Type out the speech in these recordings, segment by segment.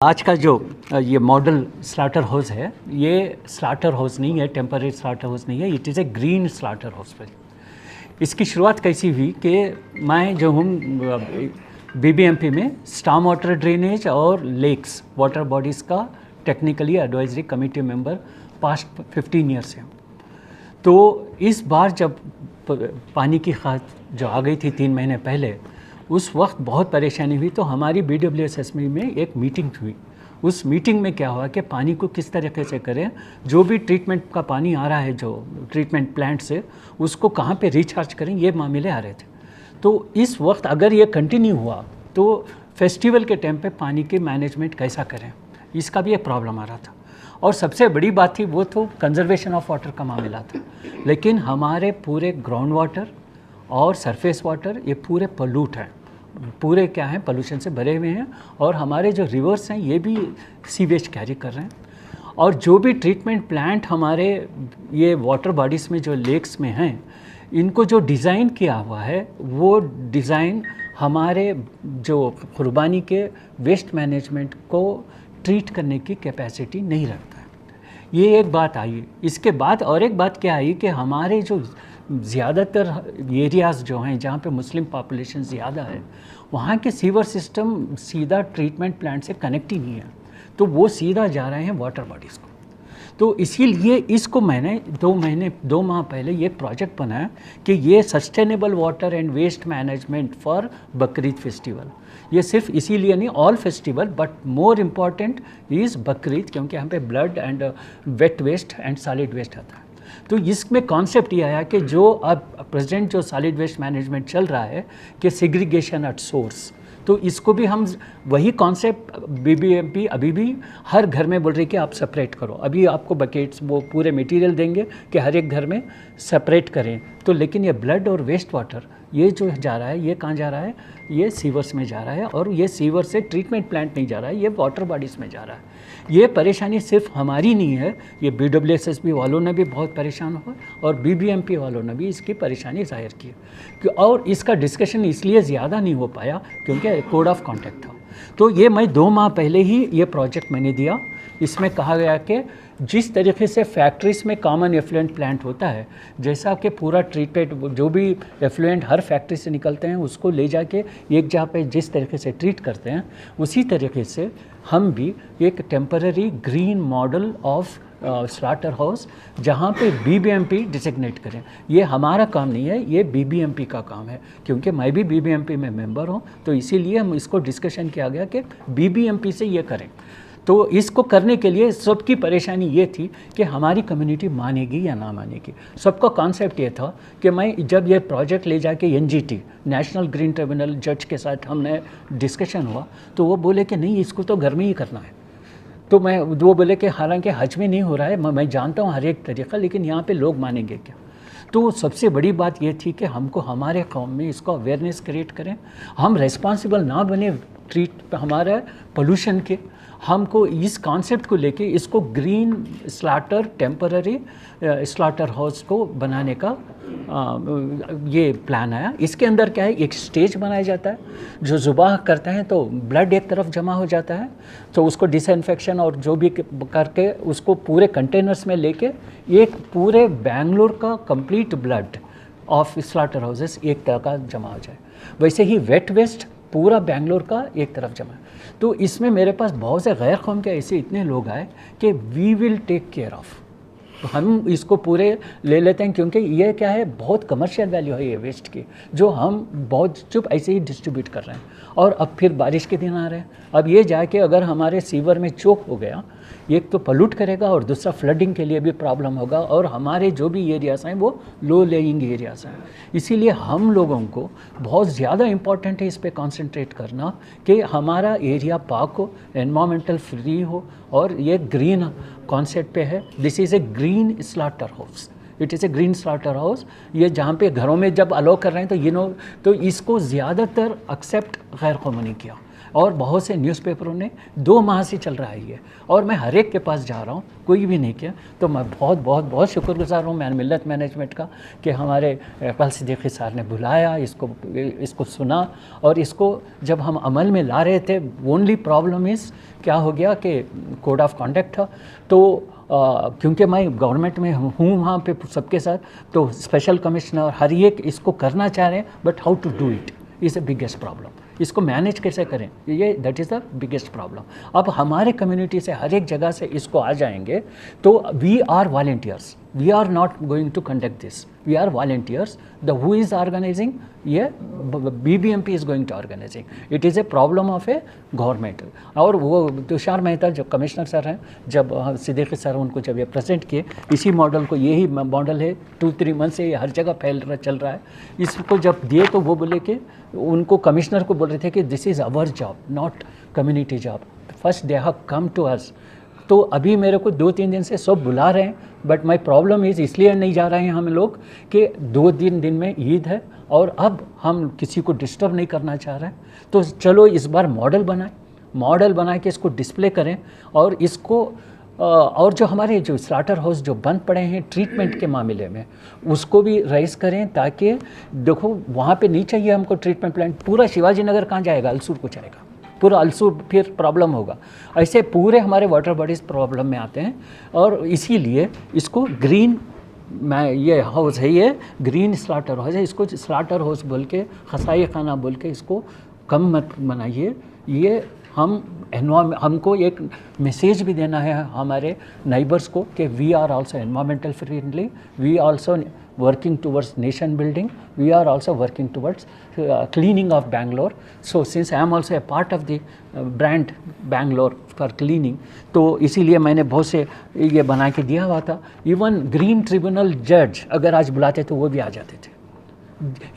आज का जो ये मॉडल स्लाटर हाउस है, ये स्लाटर हाउस नहीं है, टेम्पररी स्लाटर हाउस नहीं है, it is a green slaughter house. इसकी शुरुआत कैसी हुई कि मैं जो हूँ बीबीएमपी में स्टॉर्म वाटर ड्रेनेज और लेक्स वाटर बॉडीज़ का technically advisory committee member past 15 year से हूँ। तो इस बार जब पानी की खाद जो आ गई थी 3 महीने पहले, उस वक्त बहुत परेशानी हुई। तो हमारी BWSSB में एक मीटिंग हुई। उस मीटिंग में क्या हुआ कि पानी को किस तरीके से करें, जो भी ट्रीटमेंट का पानी आ रहा है जो ट्रीटमेंट प्लांट से, उसको कहाँ पे रिचार्ज करें, ये मामले आ रहे थे। तो इस वक्त अगर ये कंटिन्यू हुआ तो फेस्टिवल के टाइम पे पानी की मैनेजमेंट कैसा करें, इसका भी एक प्रॉब्लम आ रहा था। और सबसे बड़ी बात थी वो तो कंजर्वेशन ऑफ वाटर का मामला था। लेकिन हमारे पूरे ग्राउंड वाटर और सरफेस वाटर ये पूरे पोल्यूट हैं, पूरे क्या हैं, पोल्यूशन से भरे हुए हैं। और हमारे जो रिवर्स हैं ये भी सीवेज कैरी कर रहे हैं। और जो भी ट्रीटमेंट प्लांट हमारे ये वाटर बॉडीज़ में जो लेक्स में हैं, इनको जो डिज़ाइन किया हुआ है वो डिज़ाइन हमारे जो कुर्बानी के वेस्ट मैनेजमेंट को ट्रीट करने की कैपेसिटी नहीं रखता है। ये एक बात आई। इसके बाद और एक बात क्या आई कि हमारे जो ज़्यादातर एरियाज़ जो हैं जहाँ पे मुस्लिम पॉपुलेशन ज़्यादा है, वहाँ के सीवर सिस्टम सीधा ट्रीटमेंट प्लांट से कनेक्ट ही नहीं है। तो वो सीधा जा रहे हैं वाटर बॉडीज़ को। तो इसीलिए इसको मैंने 2 माह पहले ये प्रोजेक्ट बनाया कि ये sustainable water and waste management for Bakrid festival. ये सिर्फ इसीलिए नहीं, all festival, but more important is Bakrid, क्योंकि यहाँ पे blood and wet waste and solid waste आता है। तो इसमें कॉन्सेप्ट ये आया कि जो अब प्रेजेंट जो सॉलिड वेस्ट मैनेजमेंट चल रहा है कि सेग्रीगेशन एट सोर्स, तो इसको भी हम वही कॉन्सेप्ट बीबीएमपी अभी भी हर घर में बोल रही है कि आप सेपरेट करो। अभी आपको बकेट्स वो पूरे मटेरियल देंगे कि हर एक घर में सेपरेट करें। तो लेकिन ये ब्लड और वेस्ट वाटर ये जो जा रहा है, ये कहाँ जा रहा है, ये सीवर्स में जा रहा है। और ये सीवर से ट्रीटमेंट प्लांट नहीं जा रहा है, ये वाटर बॉडीज़ में जा रहा है। ये परेशानी सिर्फ हमारी नहीं है, ये BWSSB वालों ने भी बहुत परेशान हुआ और BBMP वालों ने भी इसकी परेशानी जाहिर की। और इसका डिस्कशन इसलिए ज़्यादा नहीं हो पाया क्योंकि कोड ऑफ कॉन्डक्ट था। तो ये मैं 2 माह पहले ही ये प्रोजेक्ट मैंने दिया। इसमें कहा गया कि जिस तरीके से फैक्ट्रीज़ में कॉमन एफ्लुएंट प्लांट होता है, जैसा कि पूरा ट्रीटमेंट जो भी एफ्लुएंट हर फैक्ट्री से निकलते हैं उसको ले जाके एक जगह पे जिस तरीके से ट्रीट करते हैं, उसी तरीके से हम भी एक temporary green model of slaughter house जहाँ पे BBMP डिजिग्नेट करें। ये हमारा काम नहीं है, ये BBMP का काम है, क्योंकि मैं भी BBMP में मेंबर हूँ। तो इसीलिए हम इसको डिस्कशन किया गया कि BBMP से ये करें। तो इसको करने के लिए सबकी परेशानी ये थी कि हमारी कम्युनिटी मानेगी या ना मानेगी। सबका कॉन्सेप्ट ये था कि मैं जब ये प्रोजेक्ट ले जाके NGT नेशनल ग्रीन ट्रिब्यूनल जज के साथ हमने डिस्कशन हुआ, तो वो बोले कि नहीं, इसको तो घर में ही करना है। तो वो बोले कि हालांकि हज में नहीं हो रहा है, मैं जानता हूँ हर एक तरीक़ा, लेकिन यहाँ पे लोग मानेंगे क्या। तो सबसे बड़ी बात ये थी कि हमको हमारे कौम में इसको अवेयरनेस क्रिएट करें। हम रेस्पॉन्सिबल ना बने ट्रीट हमारे पोल्यूशन के। हमको इस कॉन्सेप्ट को लेके इसको green slaughter temporary slaughter house को बनाने का ये प्लान आया। इसके अंदर क्या है, एक स्टेज बनाया जाता है। जो ज़ुबाह करते हैं तो ब्लड एक तरफ जमा हो जाता है, तो उसको डिसइंफेक्शन और जो भी करके उसको पूरे कंटेनर्स में लेके एक पूरे बेंगलोर का complete blood of slaughter houses एक तरह का जमा हो जाए। वैसे ही वेट वेस्ट पूरा बेंगलोर का एक तरफ जमा है। तो इसमें मेरे पास बहुत से गैर कौम के ऐसे इतने लोग आए कि we will take care of. तो हम इसको पूरे ले लेते हैं, क्योंकि ये क्या है, बहुत कमर्शियल वैल्यू है ये वेस्ट की, जो हम बहुत चुप ऐसे ही डिस्ट्रीब्यूट कर रहे हैं। और अब फिर बारिश के दिन आ रहे हैं। अब ये जाके अगर हमारे सीवर में चोक हो गया, एक तो पॉल्यूट करेगा और दूसरा फ्लडिंग के लिए भी प्रॉब्लम होगा। और हमारे जो भी एरियाज़ हैं वो लो लेइंग एरियाज़ हैं। इसीलिए हम लोगों को बहुत ज़्यादा इम्पॉर्टेंट है इस पर कॉन्सेंट्रेट करना कि हमारा एरिया पाक हो, एनवायरमेंटल फ्री हो, और ये ग्रीन कॉन्सेप्ट पे है। This is a green slaughter house, it is a green slaughter house. ये जहाँ पे घरों में जब अलाउ कर रहे हैं तो तो इसको ज़्यादातर एक्सेप्ट गैर कौमों ने किया। और बहुत से न्यूज़पेपरों ने 2 माह से चल रहा है ये, और मैं हर एक के पास जा रहा हूँ, कोई भी नहीं किया। तो मैं बहुत बहुत बहुत शुक्रगुजार हूँ मिल्लत मैनेजमेंट का कि हमारे इकबाल सिद्दीकी सर ने बुलाया, इसको सुना, और इसको जब हम अमल में ला रहे थे, ओनली प्रॉब्लम इज़ क्या हो गया कि कोड ऑफ कंडक्ट था। तो क्योंकि मैं गवर्नमेंट में हूँ वहाँ पे सबके साथ, तो स्पेशल कमिश्नर हर एक इसको करना चाह रहे हैं, but how to do it is a biggest problem. इसको मैनेज कैसे करें, ये that is the biggest problem. अब हमारे कम्युनिटी से हर एक जगह से इसको आ जाएंगे, तो we are volunteers, we are not going to conduct this, we are volunteers. The who is organizing, ये BBMP is going to organizing, it is a problem of a government. और वो तुषार मेहता जो कमिश्नर सर हैं, जब Siddiqui sir उनको जब ये present किए, इसी मॉडल को, यही मॉडल है 2-3 मंथ से ये हर जगह चल रहा है, इसको जब दिए तो वो बोले कि उनको कमिश्नर को बोल रहे थे कि this is our job not community job, first they have come to us. तो अभी मेरे को 2-3 दिन से सब बुला रहे हैं, बट माई प्रॉब्लम इज़ इसलिए नहीं जा रहे हैं हम लोग कि 2-3 दिन में ईद है और अब हम किसी को डिस्टर्ब नहीं करना चाह रहे हैं। तो चलो इस बार मॉडल बना के इसको डिस्प्ले करें, और इसको और जो हमारे जो स्लाटर हाउस जो बंद पड़े हैं ट्रीटमेंट के मामले में, उसको भी राइज करें, ताकि देखो वहाँ पे नहीं चाहिए हमको ट्रीटमेंट प्लांट। पूरा शिवाजी नगर कहाँ जाएगा, अलसूर को जाएगा, पूरा अलसूर फिर प्रॉब्लम होगा। ऐसे पूरे हमारे वाटर बॉडीज़ प्रॉब्लम में आते हैं, और इसीलिए इसको ग्रीन, मैं ये हाउस है, ये ग्रीन स्लाटर हाउस है, इसको स्लाटर हाउस बोल के, खसाई खाना बोल के इसको कम मत बनाइए। ये हमको एक मैसेज भी देना है हमारे नाइबर्स को कि we are also environmental friendly, we also working towards nation building, we are also working towards cleaning of Bangalore. So since I am also a part of the brand Bangalore for cleaning, तो इसीलिए मैंने बहुत से ये बना के दिया हुआ था। इवन ग्रीन ट्रिब्यूनल जज अगर आज बुलाते तो वो भी आ जाते थे।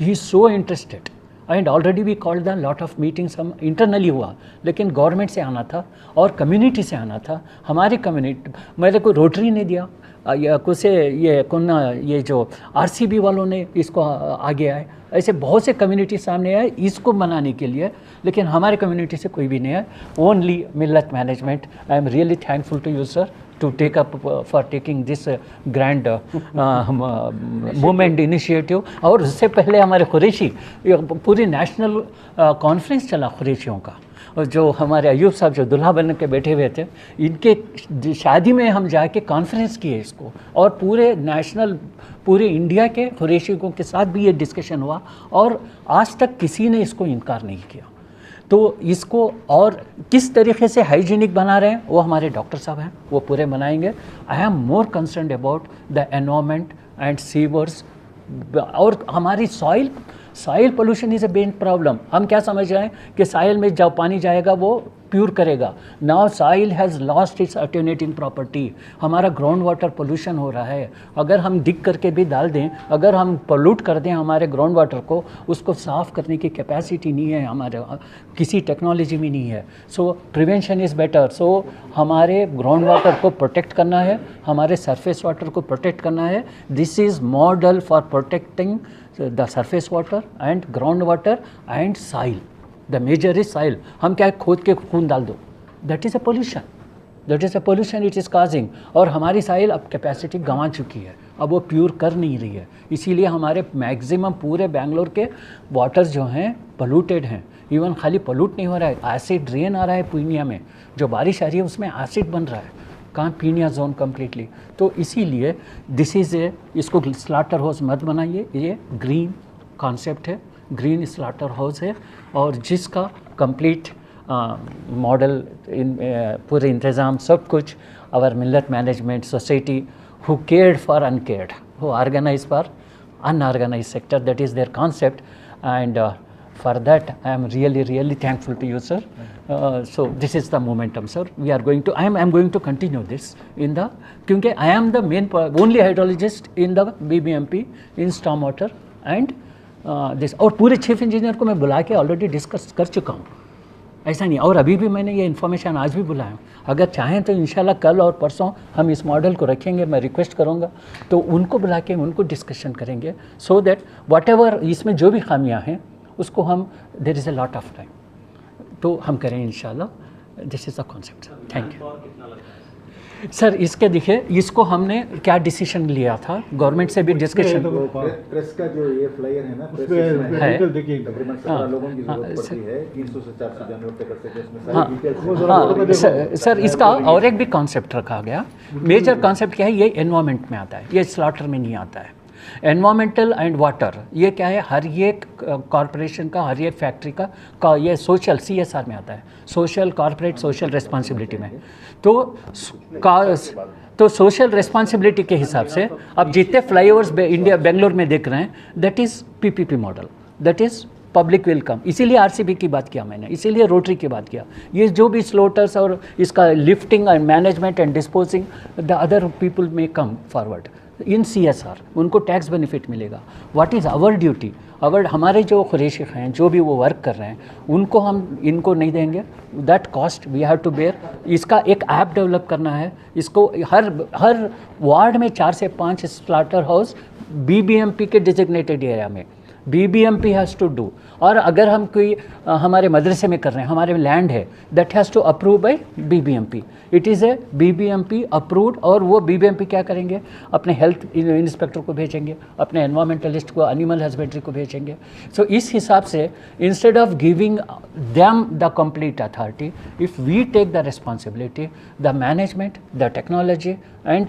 He is so interested, and already we called the lot of meetings, हम इंटरनली हुआ, लेकिन गवर्नमेंट से आना था और कम्युनिटी से आना था। हमारी कम्युनिटी, मेरे को रोटरी ने दिया, ये जो RCB वालों ने इसको आगे आए, ऐसे बहुत से कम्युनिटी सामने आए इसको बनाने के लिए, लेकिन हमारे कम्युनिटी से कोई भी नहीं है, only Millat management. I am really thankful to you sir to take up for taking this grand movement initiative। और उससे पहले हमारे कुरैशी पूरी नेशनल कॉन्फ्रेंस चला कुरैशियों का, और जो हमारे अयूब साहब जो दुल्हा बन के बैठे हुए थे, इनके शादी में हम जाके कॉन्फ्रेंस किए इसको, और पूरे नेशनल, पूरे इंडिया के कुरैशियों के साथ भी ये डिस्कशन हुआ, और आज तक किसी ने इसको इनकार नहीं किया। तो इसको और किस तरीके से हाइजीनिक बना रहे हैं वो हमारे डॉक्टर साहब हैं, वो पूरे बनाएंगे। I am more concerned about the environment and sewers, और हमारी soil pollution is a big problem. हम क्या समझ रहे हैं कि सॉइल में जब पानी जाएगा वो प्योर करेगा, now soil has lost its attenuating property. हमारा ग्राउंड वाटर पोल्यूशन हो रहा है, अगर हम डिग करके भी डाल दें, अगर हम पोल्यूट कर दें हमारे ग्राउंड वाटर को, उसको साफ़ करने की कैपेसिटी नहीं है हमारे, किसी टेक्नोलॉजी में नहीं है। So prevention is better. So हमारे ग्राउंड वाटर को प्रोटेक्ट करना है, हमारे सरफेस वाटर को प्रोटेक्ट करना है। This is model for protecting the surface water and ground water and soil. The major is soil. हम क्या खोद के खून डाल दो, that is a pollution it is causing. और हमारी सॉइल अब कैपेसिटी गंवा चुकी है, अब वो प्योर कर नहीं रही है, इसीलिए हमारे मैक्सिमम पूरे बेंगलोर के वाटर्स जो हैं पोल्यूटेड हैं। इवन खाली पोल्यूट नहीं हो रहा है, एसिड रेन आ रहा है पूर्णिया में, जो बारिश आ रही है उसमें एसिड बन रहा है, कहाँ पीनिया जोन कम्प्लीटली। तो इसीलिए दिस इज़ ए, इसको स्लाटर हाउस मत बनाइए, ये ग्रीन कॉन्सेप्ट है, ग्रीन स्लाटर हाउस है, और जिसका कंप्लीट मॉडल पूरे इंतज़ाम सब कुछ our Millat management society who cared for uncared, who organize for unorganize sector, that is their concept, and for that I am really thankful to you sir। So this is the momentum sir, we are going to, I am going to continue this in the, क्योंकि I am the main only hydrologist in the BBMP in storm water and this। और पूरे chief engineer को मैं बुला के already discuss कर चुका हूँ, ऐसा नहीं, और अभी भी मैंने ये इन्फॉर्मेशन आज भी बुलाया हूँ। अगर चाहें तो इंशाल्लाह कल और परसों हम इस मॉडल को रखेंगे, मैं रिक्वेस्ट करूँगा तो उनको बुला के उनको डिस्कशन करेंगे, सो दैट वट एवर इसमें जो भी खामियाँ हैं उसको हम, there is a lot of time, तो हम करें इंशाल्लाह। This is the concept. Thank you sir. इसके देखिए, इसको हमने क्या डिसीजन लिया था, गवर्नमेंट से भी डिस्कशन। प्रेस का जो ये फ्लायर है ना, प्रेस है तकरीबन 17 लोगों की जरूरत पड़ती है, 300 से 400 जानवर तक कर सकते हैं, इसमें सारी डिटेल्स। हाँ सर, इसका और एक भी कॉन्सेप्ट रखा गया। मेजर कॉन्सेप्ट क्या है, ये एनवायरनमेंट में आता है, ये स्लॉटर में नहीं आता है। एनवायरमेंटल एंड वाटर, ये क्या है, हर एक कॉरपोरेशन का, हर एक फैक्ट्री का ये सोशल CSR में आता है, सोशल कॉरपोरेट सोशल रिस्पॉन्सिबिलिटी में। तो सोशल रिस्पॉन्सिबिलिटी के हिसाब से अब जितने फ्लाईओवर्स इंडिया बेंगलोर में देख रहे हैं, that is PPP model, that is public welcome. इसीलिए RCB की बात किया मैंने, इसीलिए रोटरी की बात किया। ये जो भी स्लोटर्स और इसका lifting and management and disposing, the other people में कम फॉरवर्ड इन CSR, उनको टैक्स बेनिफिट मिलेगा। व्हाट इज़ आवर ड्यूटी, हमारे जो खुरेशी हैं, जो भी वो वर्क कर रहे हैं, उनको हम इनको नहीं देंगे। That cost we have to bear. इसका एक ऐप डेवलप करना है, इसको हर वार्ड में 4 से 5 स्लॉटर हाउस BBMP के डिजिग्नेटेड एरिया में BBMP हैज़ टू डू। और अगर हम कोई हमारे मदरसे में कर रहे हैं, हमारे लैंड है, that has to approve by BBMP। It is a BBMP approved. और वो BBMP क्या करेंगे, अपने हेल्थ इंस्पेक्टर को भेजेंगे, अपने एनवायरमेंटलिस्ट को, एनिमल हस्बेंड्री को भेजेंगे। सो इस हिसाब से instead of giving them the complete authority, if we take the responsibility, the management, the technology and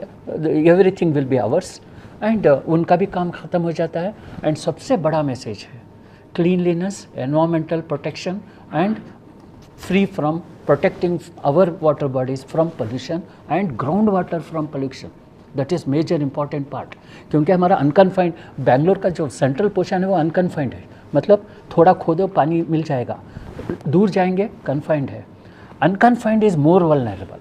everything will be ours, and उनका भी काम ख़त्म हो जाता है। एंड सबसे बड़ा मैसेज है cleanliness, environmental protection and free from protecting our water bodies from pollution and ground water from pollution. That is major important part, क्योंकि हमारा अनकन्फाइंड बेंगलोर का जो सेंट्रल पोर्शन है वो अनकन्फाइंड है, मतलब थोड़ा खोदो पानी मिल जाएगा, दूर जाएंगे कन्फाइंड है। अनकन्फाइंड इज़ मोर वल्नरेबल,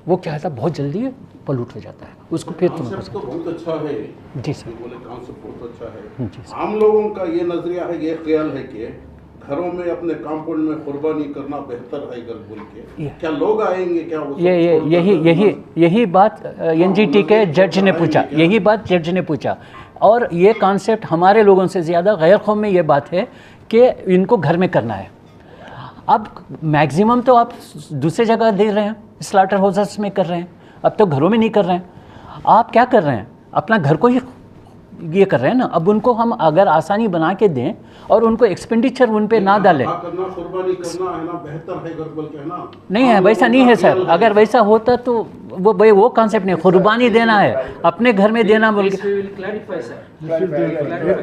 वो क्या है, बहुत जल्दी पॉल्यूट हो जाता है, उसको फिर कॉन्सेप्ट तो बहुत अच्छा है जी सर, बोले कॉन्सेप्ट बहुत अच्छा है। जी सर। आम लोगों का ये नजरिया है, ये ख्याल है कि घरों में अपने कंपाउंड में कुर्बानी करना बेहतर है अगर बोल के, क्या लोग आएंगे, क्या वो यही बात NGT के जज ने पूछा, यही बात जज ने पूछा। और ये कॉन्सेप्ट हमारे लोगों से ज़्यादा गैर कौम में ये बात है कि इनको घर में करना है। अब मैक्सिमम तो आप दूसरे जगह दे रहे हैं, स्लॉटर हाउसेस में कर रहे हैं, अब तो घरों में नहीं कर रहे हैं। आप क्या कर रहे हैं, अपना घर को ही ये कर रहे हैं ना। अब उनको हम अगर आसानी बना के दें और उनको एक्सपेंडिचर उन पे ना डालें, कुर्बानी करना है ना, बेहतर है घर बोल के, है ना। नहीं है, वैसा नहीं है सर। अगर वैसा होता तो वो कॉन्सेप्ट नहीं, कुर्बानी देना है, अपने घर में देना बोल के।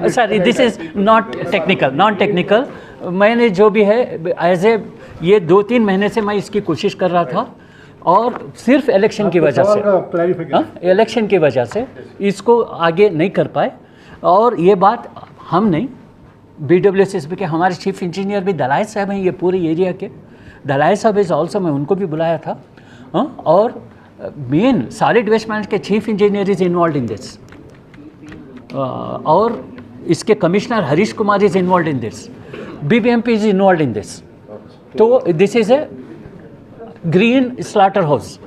Sir this is not technical, non technical. मैंने जो भी है एज ए ये 2-3 महीने से मैं इसकी कोशिश कर रहा था, और सिर्फ इलेक्शन की वजह से, इलेक्शन की वजह से इसको आगे नहीं कर पाए। और ये बात हम नहीं, BWSSB के हमारे चीफ इंजीनियर भी दलाई साहब हैं, ये पूरे एरिया के दलाई साहब इज़ ऑल्सो, मैं उनको भी बुलाया था। और मेन सॉलिड वेस्ट मैनेजमेंट के chief engineer is involve in this, और इसके commissioner Harish Kumar is involve in this, BBMP is involve in this. तो this is a green slaughter house,